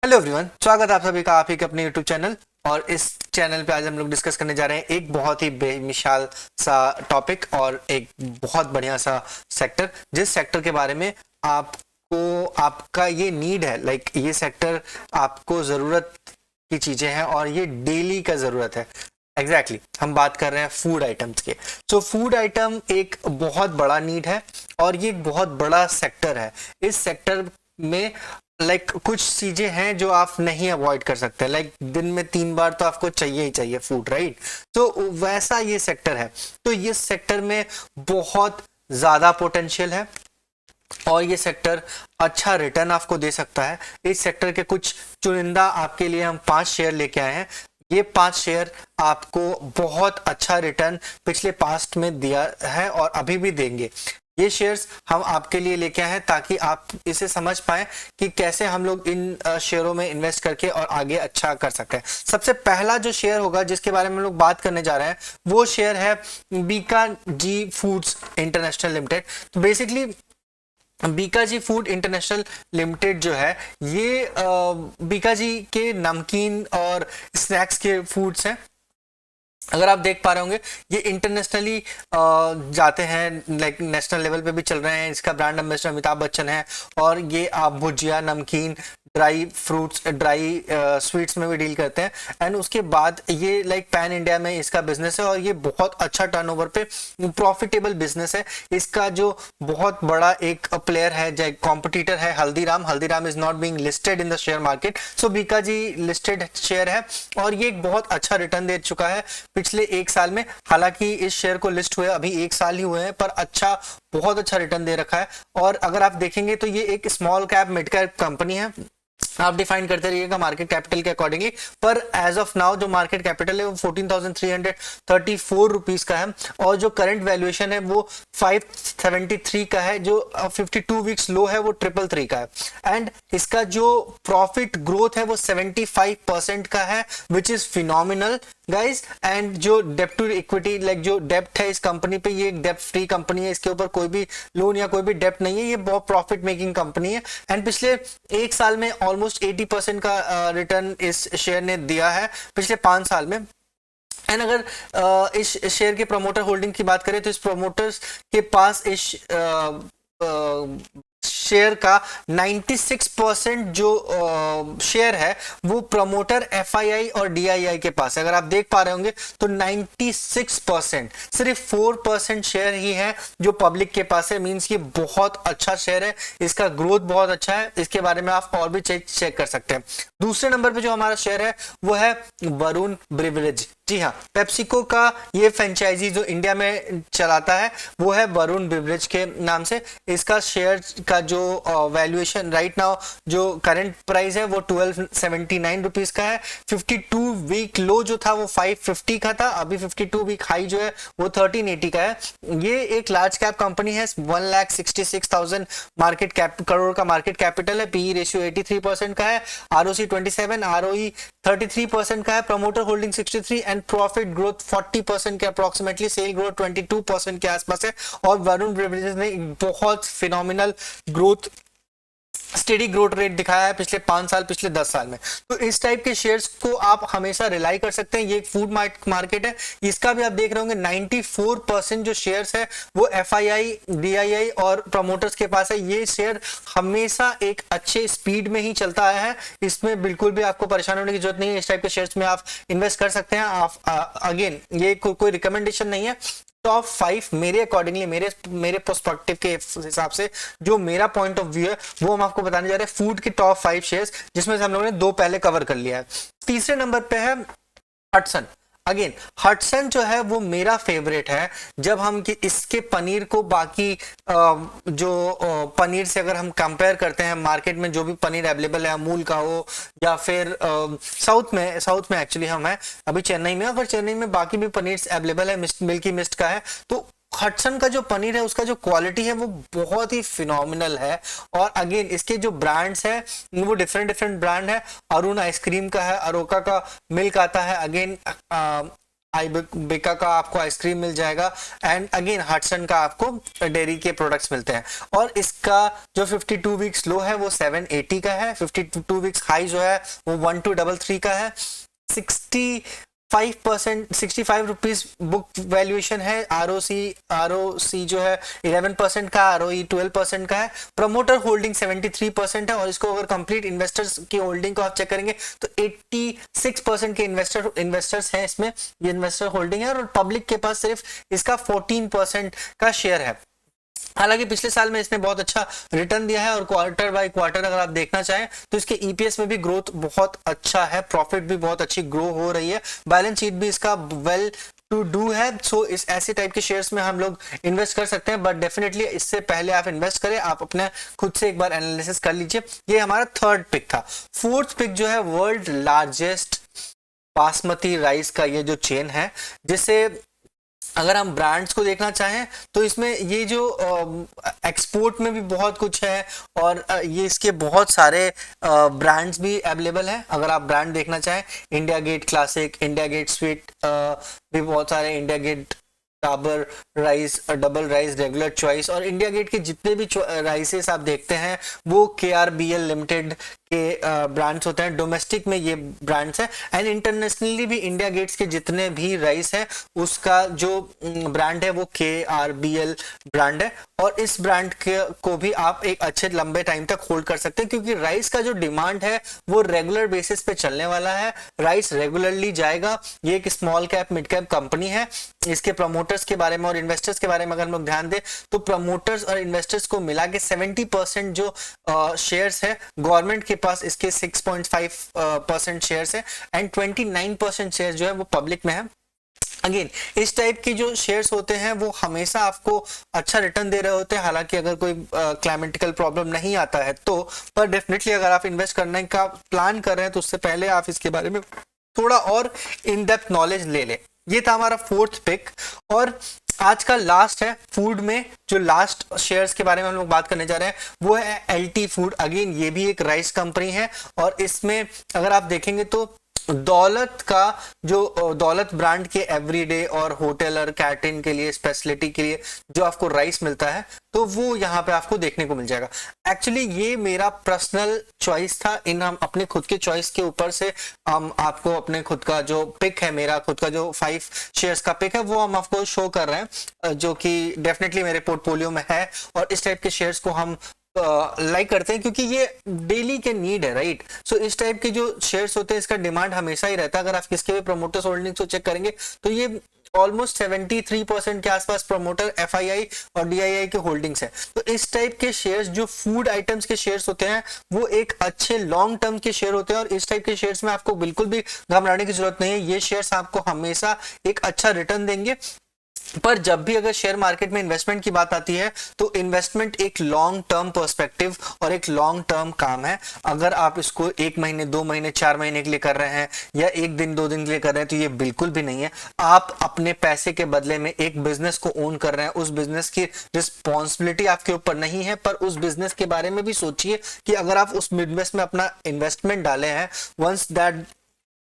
Hello everyone, स्वागत है आप सभी का आप ही के अपने यूट्यूब चैनल। और इस चैनल पे आज हम लोग डिस्कस करने जा रहे हैं एक बहुत ही बेमिसाल सा टॉपिक और एक बहुत बढ़िया सा सेक्टर, जिस सेक्टर के बारे में आपको आपका ये नीड है, लाइक ये सेक्टर आपको ज़रूरत की चीज़ें हैं और ये डेली का ज़रूरत है। एग्जैक्टली हम बात कर रहे हैं फूड आइटम्स के। सो फूड आइटम एक बहुत बड़ा नीड है और ये एक बहुत बड़ा सेक्टर है। इस सेक्टर में कुछ चीजें हैं जो आप नहीं अवॉइड कर सकते, दिन में 3 बार तो आपको चाहिए ही चाहिए फूड, राइट। तो वैसा ये सेक्टर है। तो ये सेक्टर में बहुत ज्यादा पोटेंशियल है और ये सेक्टर अच्छा रिटर्न आपको दे सकता है। इस सेक्टर के कुछ चुनिंदा आपके लिए हम 5 शेयर लेके आए हैं। ये 5 शेयर आपको बहुत अच्छा रिटर्न पिछले पास्ट में दिया है और अभी भी देंगे। ये शेयर्स हम आपके लिए लेके आए हैं ताकि आप इसे समझ पाएं कि कैसे हम लोग इन शेयरों में इन्वेस्ट करके और आगे अच्छा कर सकते हैं। सबसे पहला जो शेयर होगा जिसके बारे में हम लोग बात करने जा रहे हैं वो शेयर है बीकाजी फूड्स इंटरनेशनल लिमिटेड। तो basically Bikaji food international limited जो है ये बीकाजी के नमकीन और स्नैक्स के फूड्स हैं। अगर आप देख पा रहे होंगे ये इंटरनेशनली जाते हैं, नेशनल लेवल पे भी चल रहे हैं। इसका ब्रांड एम्बेसडर अमिताभ बच्चन है और ये आप भुजिया, नमकीन, ड्राई फ्रूट्स, ड्राई स्वीट्स में भी डील करते हैं। एंड उसके बाद ये पैन इंडिया में इसका बिजनेस है और ये बहुत अच्छा टर्नओवर पे प्रॉफिटेबल बिजनेस है। इसका जो बहुत बड़ा एक प्लेयर है, जो कॉम्पिटिटर है, Haldiram is not being listed in the share market. So Bikaji listed share है और ये एक बहुत अच्छा रिटर्न दे चुका है पिछले 1 साल में। हालांकि इस शेयर को लिस्ट हुए अभी 1 साल ही हुए हैं, पर बहुत अच्छा रिटर्न दे रखा है। और अगर आप देखेंगे तो ये एक small cap mid cap company है। आप डिफाइन करते रहिएगा मार्केट कैपिटल के अकॉर्डिंगली, पर एज ऑफ नाउ जो मार्केट कैपिटल है वो 14,334 रुपीज का है और जो करंट वैल्यूएशन है वो 573 का है। जो 52 वीक्स लो है वो 333 का है। एंड इसका जो प्रॉफिट ग्रोथ है वो 75% का है, which is phenomenal guys. And जो डेप्ट टू इक्विटी, जो डेप्ट है इस कंपनी पे, ये एक डेप्ट फ्री कंपनी है। इसके ऊपर कोई भी लोन या कोई भी डेप्ट नहीं है। ये बहुत प्रॉफिट मेकिंग कंपनी है एंड पिछले 1 साल में ऑलमोस्ट 80% का रिटर्न इस शेयर ने दिया है पिछले 5 साल में। एंड अगर इस शेयर के प्रमोटर होल्डिंग की बात करें तो इस प्रमोटर्स के पास इस शेयर का 96% जो शेयर है वो प्रमोटर एफआईआई और डीआईआई के पास है। अगर आप देख पा रहे होंगे तो 96%, सिर्फ 4% शेयर ही है जो पब्लिक के पास है। मींस ये बहुत अच्छा शेयर है, इसका ग्रोथ बहुत अच्छा है। इसके बारे में आप और भी चेक कर सकते हैं। दूसरे नंबर पे जो हमारा शेयर है वो है वरुण ब्रिवरेज। जी हाँ, पेप्सिको का ये फ्रेंचाइजी जो इंडिया में चलाता है वो है वरुण ब्रिवरेज के नाम से। इसका शेयर का जो वैल्यूएशन राइट नाउ जो करंट प्राइस है वो 1279 रुपीज का है। 52 वीक लो जो था वो 550 का था, अभी 52 वीक हाई जो है वो 1380 का है। ये एक लार्ज कैप कंपनी है, 1,66,000 मार्केट कैप करोड़ का मार्केट कैपिटल है। पीई रेशियो 83% का है, आरओसी 27, आरओई 33% का है, promoter holding 63 and profit growth 40% के अप्रोक्सीमेटली, सेल ग्रोथ 22% के आसपास है। और वरुण ब्रिवरेजेस ने बहुत phenomenal growth, steady growth rate दिखाया है पिछले 5 साल, पिछले 10 साल में। तो इस टाइप के शेयर्स को आप हमेशा रिलाई कर सकते हैं। ये एक फूड मार्केट है, इसका भी आप देख रहे होंगे 94% जो शेयर्स है वो एफआईआई, डीआईआई और प्रमोटर्स के पास है। ये शेयर हमेशा एक अच्छे स्पीड में ही चलता आया है, इसमें बिल्कुल भी आपको परेशान होने की जरूरत नहीं है। इस टाइप के शेयर्स में आप इन्वेस्ट कर सकते हैं। आप अगेन ये कोई रिकमेंडेशन नहीं है। टॉप 5 मेरे अकॉर्डिंगली, मेरे पर्सपेक्टिव के हिसाब से जो मेरा पॉइंट ऑफ व्यू है वो हम आपको बताने जा रहे हैं फूड के टॉप 5 शेयर्स, जिसमें से हम लोगों ने 2 पहले कवर कर लिया है। तीसरे नंबर पे है हटसन। अगेन हटसन जो है वो मेरा फेवरेट है। जब हम इसके पनीर को बाकी जो पनीर से अगर हम कंपेयर करते हैं, मार्केट में जो भी पनीर अवेलेबल है, अमूल का हो या फिर साउथ में एक्चुअली हम है अभी चेन्नई में, और चेन्नई में बाकी भी पनीर अवेलेबल है, मिल्की मिस्ट का है। तो हटसन का जो पनीर है उसका जो क्वालिटी है वो बहुत ही फिनोमिनल है। और अगेन इसके जो ब्रांड्स है वो डिफरेंट ब्रांड है। अरुण आइसक्रीम का है, अरोका का मिल्क आता है, अगेन आईबिका का आपको आइसक्रीम मिल जाएगा, एंड अगेन हटसन का आपको डेयरी के प्रोडक्ट्स मिलते हैं। और इसका जो 52 वीक्स लो है वो 780 का है, 52 वीक्स हाई जो है वो 1233 का है, 65 रुपीज बुक वैल्यूएशन है, आरओसी जो है 11% का, आरओई 12% का है, प्रमोटर होल्डिंग 73% है, और इसको अगर कंप्लीट इन्वेस्टर्स की होल्डिंग को आप चेक करेंगे तो 86% के इन्वेस्टर्स हैं इसमें, ये इन्वेस्टर होल्डिंग है, और पब्लिक के पास सिर्फ इसका 14% का शेयर है। हालांकि पिछले साल में इसने बहुत अच्छा रिटर्न दिया है, और क्वार्टर बाय क्वार्टर अगर आप देखना चाहें तो इसके ईपीएस में भी ग्रोथ बहुत अच्छा है, प्रॉफिट भी बहुत अच्छी ग्रो हो रही है, बैलेंस शीट भी इसका वेल टू डू है। सो इस ऐसे टाइप के शेयर्स में हम लोग इन्वेस्ट कर सकते हैं, बट डेफिनेटली इससे पहले आप इन्वेस्ट करें, आप अपने खुद से एक बार एनालिसिस कर लीजिए। ये हमारा थर्ड पिक था। फोर्थ पिक जो है वर्ल्ड लार्जेस्ट बासमती राइस का ये जो चेन है, जिसे अगर हम ब्रांड्स को देखना चाहें तो इसमें ये जो एक्सपोर्ट में भी बहुत कुछ है, और ये इसके बहुत सारे ब्रांड्स भी अवेलेबल हैं। अगर आप ब्रांड देखना चाहें, India Gate classic, India Gate sweet, भी बहुत सारे, India Gate Dubar rice, double rice, regular choice, और इंडिया गेट के जितने भी राइसेस आप देखते हैं वो KRBL लिमिटेड के ब्रांड्स होते हैं। डोमेस्टिक में ये ब्रांड्स है, एंड इंटरनेशनली भी इंडिया गेट्स के जितने भी राइस है उसका जो ब्रांड है वो KRBL ब्रांड है, और इस ब्रांड को भी आप एक अच्छे लंबे टाइम तक होल्ड कर सकते हैं, क्योंकि राइस का जो डिमांड है वो रेगुलर बेसिस पे चलने वाला है, राइस रेगुलरली जाएगा। ये एक small cap mid cap company है। इसके प्रमोटर्स के बारे में और इन्वेस्टर्स के बारे में अगर हम लोग ध्यान दें तो प्रमोटर्स और इन्वेस्टर्स को मिला के 70% जो शेयर्स है गवर्नमेंट के पास, इसके 6.5% शेयर्स है, एंड 29% शेयर्स जो है वो पब्लिक में है। अगेन इस टाइप के जो शेयर्स होते हैं वो हमेशा आपको अच्छा रिटर्न दे रहे होते हैं, हालांकि अगर कोई क्लाइमेटिकल प्रॉब्लम नहीं आता है तो, पर डेफिनेटली अगर आप इन्वेस्ट करने का प्लान कर रहे हैं तो उससे पहले आप इसके बारे में थोड़ा और इन डेप्थ नॉलेज ले लें। ये था हमारा फोर्थ पिक। और आज का लास्ट है फूड में, जो लास्ट शेयर्स के बारे में हम लोग बात करने जा रहे हैं वो है LT फूड। अगेन ये भी एक राइस कंपनी है, और इसमें अगर आप देखेंगे तो दौलत का जो दौलत ब्रांड के एवरीडे और होटल और कैटरिंग के लिए, स्पेशलिटी के लिए जो आपको राइस मिलता है तो वो यहाँ पे आपको देखने को मिल जाएगा। एक्चुअली ये मेरा पर्सनल चॉइस था, इन हम अपने खुद के चॉइस के ऊपर से हम आपको अपने खुद का जो पिक है, मेरा खुद का जो 5 शेयर्स का पिक है वो हम आपको शो कर रहे हैं, जो कि डेफिनेटली मेरे पोर्टफोलियो में है, और इस टाइप के शेयर्स को हम लाइक करते हैं क्योंकि ये डेली के नीड है, राइट। सो इस टाइप के जो शेयर्स होते हैं इसका डिमांड हमेशा ही रहता है। अगर आप किसके भी प्रमोटर्स होल्डिंग्स को चेक करेंगे तो ये ऑलमोस्ट 73% के आसपास प्रमोटर FII और DII के होल्डिंग्स है। तो इस टाइप के शेयर्स जो फूड आइटम्स के शेयर्स होते हैं वो एक अच्छे लॉन्ग टर्म के शेयर होते हैं, और इस टाइप के शेयर्स में आपको बिल्कुल भी घबराने की जरूरत नहीं है। ये शेयर्स आपको हमेशा एक अच्छा रिटर्न देंगे। पर जब भी अगर शेयर मार्केट में इन्वेस्टमेंट की बात आती है तो इन्वेस्टमेंट एक लॉन्ग टर्म पर्सपेक्टिव और एक लॉन्ग टर्म काम है। अगर आप इसको 1 महीने 2 महीने 4 महीने के लिए कर रहे हैं या 1 दिन 2 दिन के लिए कर रहे हैं तो ये बिल्कुल भी नहीं है। आप अपने पैसे के बदले में एक बिजनेस को ओन कर रहे हैं, उस बिजनेस की रिस्पॉन्सिबिलिटी आपके ऊपर नहीं है, पर उस बिजनेस के बारे में भी सोचिए कि अगर आप उस बिजनेस में अपना इन्वेस्टमेंट डाले हैं, once that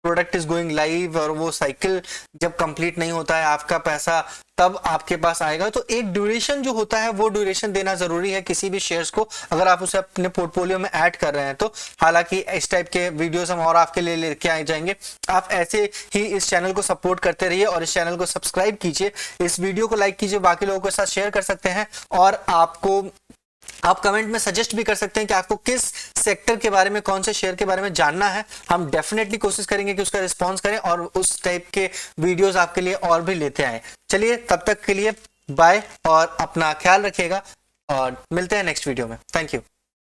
product is going live और वो साइकिल जब कंप्लीट नहीं होता है आपका पैसा तब आपके पास आएगा, तो एक ड्यूरेशन जो होता है वो ड्यूरेशन देना जरूरी है किसी भी शेयर्स को, अगर आप उसे अपने पोर्टफोलियो में ऐड कर रहे हैं तो। हालांकि इस टाइप के वीडियोस हम और आपके लिए लेके आए जाएंगे। आप ऐसे ही इस चैनल को सपोर्ट करते रहिए और इस चैनल को सब्सक्राइब कीजिए, इस वीडियो को लाइक कीजिए, बाकी लोगों के साथ शेयर कर सकते हैं, और आप कमेंट में सजेस्ट भी कर सकते हैं कि आपको किस सेक्टर के बारे में, कौन से शेयर के बारे में जानना है। हम डेफिनेटली कोशिश करेंगे कि उसका रिस्पांस करें और उस टाइप के वीडियोस आपके लिए और भी लेते आए। चलिए तब तक के लिए बाय और अपना ख्याल रखिएगा और मिलते हैं नेक्स्ट वीडियो में। Thank you.